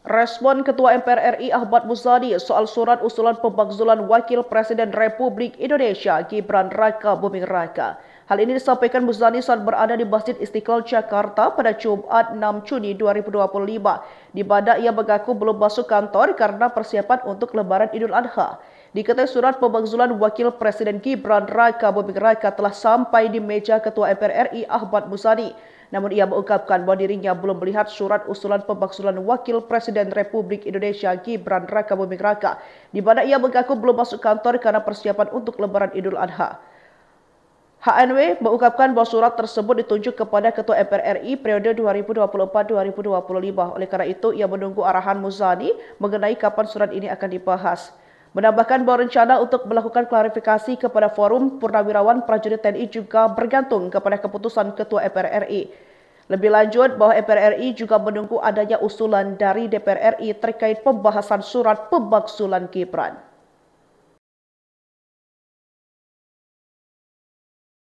Respon Ketua MPR RI Ahmad Muzani soal surat usulan pemakzulan Wakil Presiden Republik Indonesia Gibran Raka Buming Raka. Hal ini disampaikan Muzani saat berada di Masjid Istiqlal Jakarta pada Jumat 6 Juni 2025, di mana ia mengaku belum masuk kantor karena persiapan untuk Lebaran Idul Adha. Diketahui surat pemakzulan Wakil Presiden Gibran Raka Buming Raka telah sampai di meja Ketua MPR RI Ahmad Muzani. Namun ia mengungkapkan bahwa dirinya belum melihat surat usulan pemakzulan Wakil Presiden Republik Indonesia Gibran Raka Buming Raka, di mana ia mengaku belum masuk kantor karena persiapan untuk Lebaran Idul Adha. HNW mengungkapkan bahwa surat tersebut ditunjuk kepada Ketua MPR RI periode 2024-2025. Oleh karena itu, ia menunggu arahan Muzani mengenai kapan surat ini akan dibahas. Menambahkan bahwa rencana untuk melakukan klarifikasi kepada Forum Purnawirawan Prajurit TNI juga bergantung kepada keputusan Ketua MPR RI. Lebih lanjut bahwa MPR RI juga menunggu adanya usulan dari DPR RI terkait pembahasan surat pemakzulan Gibran.